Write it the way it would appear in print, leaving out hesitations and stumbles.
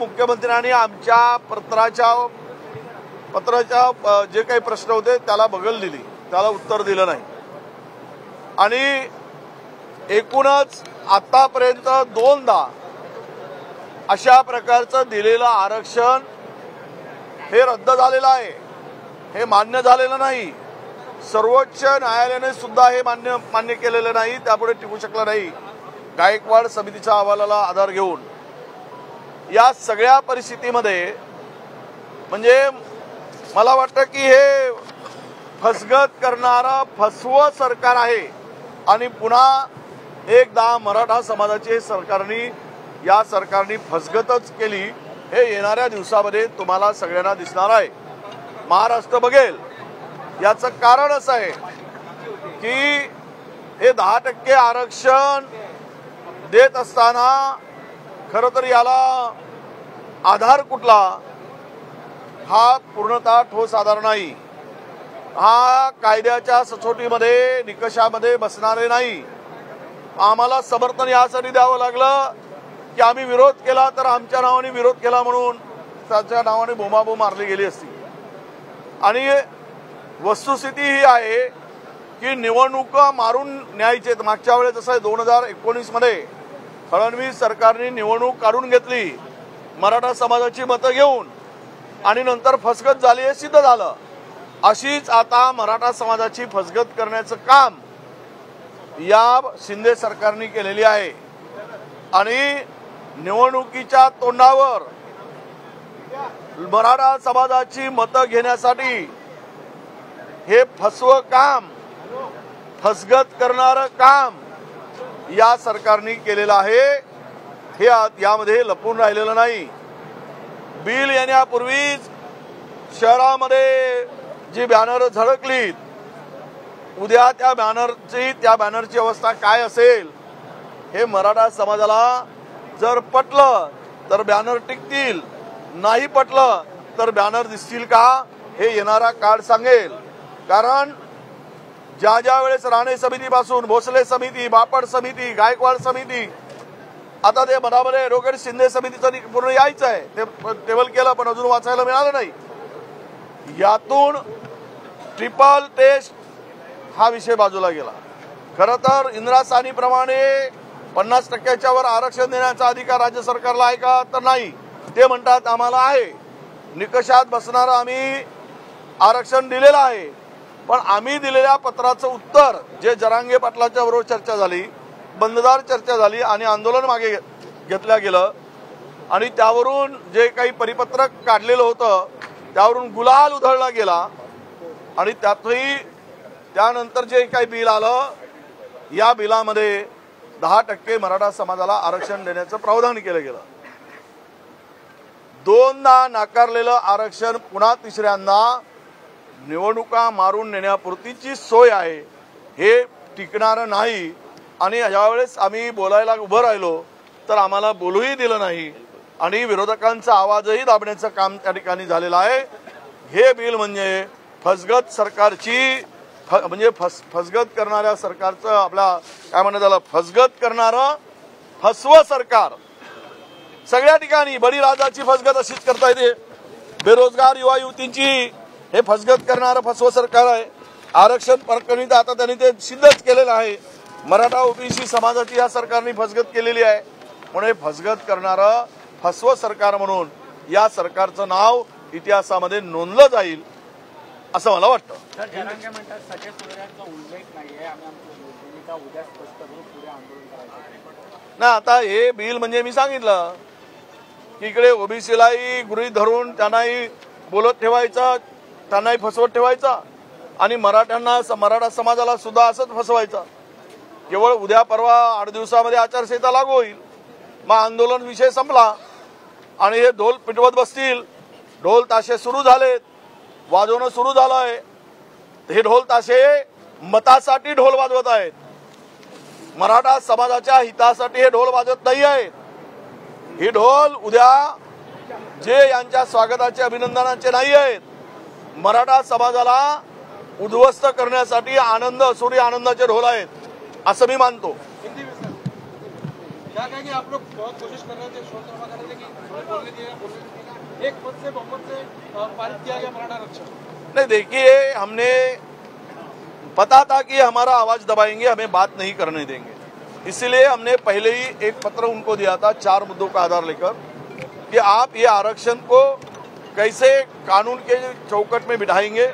मुख्यमंत्र्यांनी आमच्या पत्राच्या जे काही प्रश्न होते त्याला बगल दिली, त्याला उत्तर दिलं नाही। आणि एकूणच आतापर्यंत दोनदा अशा प्रकारचं दिलेलं आरक्षण हे रद्द झालेलं आहे, हे मान्य झालेलं नाही। सर्वोच्च न्यायालयाने सुद्धा हे मान्य केलेलं नाही, त्यापुढे टिकू शकलं नाही। गायकवाड समितीच्या अहवालाला आधार घेऊन या सगळ्या परिस्थितीमध्ये म्हणजे मला वाटतं की हे फसगत करणारं फसवं सरकार आहे आणि पुन्हा एकदा मराठा समाजाची या सरकारने फसगतच केली हे येणाऱ्या दिवसामध्ये तुम्हाला सगळ्यांना दिसणार आहे। महाराष्ट्र बघेल। याचं कारण असं आहे की हे 10% आरक्षण देत असताना खरं तर याला आधार कुठला हा पूर्णतः ठोस आधार नाही, हा कायद्याच्या सचोटीमध्ये निकषामध्ये बसणारे नाही। आम्हाला समर्थन यासाठी द्यावं लागलं की आम्ही विरोध केला तर आमच्या नावाने विरोध केला म्हणून त्याच्या नावाने बोंबाबोंब मारली गेली असती। आणि वस्तुस्थिती ही आहे की निवडणुका मारून न्यायचे। मागच्या वेळेस जसं 2019 मध्ये फडणवीस सरकारने निवडणूक काढून घेतली मराठा समाजाची मतं घेऊन आणि नंतर फसगत झाली हे सिद्ध झालं। अशीच आता मराठा समाजाची फसगत करण्याचं काम या शिंदे सरकारने केलेली आहे। आणि निवडणुकीच्या तोंडावर मराठा समाजाची मतं घेण्यासाठी हे फसवं काम, फसगत करणारं काम या सरकारने केलेलं आहे। हे यामध्ये लपून राहिलेलं नाही। बिल येण्यापूर्वीच शहरामध्ये जी बॅनर झळकलीत, उद्या त्या बॅनरची अवस्था काय असेल हे मराठा समाजाला जर पटलं तर बॅनर टिकतील, नाही पटलं तर बॅनर दिसतील का हे येणारा काळ सांगेल। कारण ज्या वेळेस राणे समितीपासून भोसले समिती, बापट समिती, गायकवाड समिती, आता ते बरोबर ॲडव्होकेट शिंदे समितीचं पूर्ण यायचं आहे, ते टेबल केलं पण अजून वाचायला मिळालं नाही। यातून ट्रिपल टेस्ट हा विषय बाजूला गेला। खरं तर इंदिरा साहनीप्रमाणे 50%च्या वर आरक्षण देण्याचा अधिकार राज्य सरकारला आहे का तर नाही, ते म्हणतात आम्हाला आहे, निकषात बसणारं आम्ही आरक्षण दिलेलं आहे। पण आम्ही दिलेल्या पत्राचं उत्तर जे जरांगे पाटलाच्या बरोबर चर्चा झाली, बंददार चर्चा झाली आणि आंदोलन मागे घेतलं गेलं आणि त्यावरून जे काही परिपत्रक काढलेलं होतं त्यावरून गुलाल उधळला गेला आणि त्यातही त्यानंतर जे काही बिल आलं या बिलामध्ये 10% मराठा समाजाला आरक्षण देण्याचं प्रावधान केलं गेलं। दोनदा नाकारलेलं आरक्षण पुन्हा तिसऱ्यांदा निवडणुका मारून नेण्यापुरतीची सोय आहे, हे टिकणारं नाही। आणि यावेळेस आम्ही बोलायला उभं राहिलो तर आम्हाला बोलूही दिलं नाही आणि विरोधकांचा आवाजही दाबण्याचं काम त्या ठिकाणी झालेलं आहे। हे बिल म्हणजे फसगत सरकारची म्हणजे फसगत करणाऱ्या सरकारचं आपल्या काय म्हणतात त्याला फसगत करणारं फसवं सरकार। सगळ्या ठिकाणी बळीराजाची फसगत अशीच करता येते, बेरोजगार युवा युवतींची हे फसगत करणारं फसवं सरकार आहे। आरक्षण प्रकरणी आता त्यांनी ते सिद्धच केलेलं आहे। मराठा ओबीसी समाजाची या सरकारने फसगत केलेली आहे, म्हणून हे फसगत करणारं फसवं सरकार म्हणून या सरकारचं नाव इतिहासामध्ये नोंदलं जाईल असं मला वाटतं। ना आता हे बिल म्हणजे मी सांगितलं की इकडे ओबीसीलाही गृहीत धरून त्यांनाही बोलत ठेवायचं, त्यांनाही फसवत ठेवायचा आणि मराठा समाजाला सुद्धा असंच फसवायचं। केवळ उद्या परवा 8 दिवसामध्ये आचारसंहिता लागू होईल, मग आंदोलन विषय संपला आणि हे ढोल पिटवत बसतील। ढोल ताशे सुरू झालेत, वाजवणं सुरू झालंय। हे ढोल ताशे मतासाठी ढोल वाजवत आहेत, मराठा समाजाच्या हितासाठी हे ढोल वाजवत नाही आहेत। हे ढोल उद्या जे यांच्या स्वागताचे अभिनंदनाचे नाही आहेत, मराठा समाजाला उद्ध्वस्त करण्यासाठी आनंद असुरी आनंदाचे ढोल आहेत असं मी मानतो। क्या कहेंगे आप लोग बहुत कोशिश कर रहे थे, शोर शराबा कर रहे थे कि बोलने दिया, एक मत से बहुमत से पारित किया गया मराठा आरक्षण। नहीं, देखिए, हमने पता था कि हमारा आवाज दबाएंगे, हमें बात नहीं करने देंगे, इसलिए हमने पहले ही एक पत्र उनको दिया था 4 मुद्दों का आधार लेकर कि आप ये आरक्षण को कैसे कानून के चौकट में बिठाएंगे।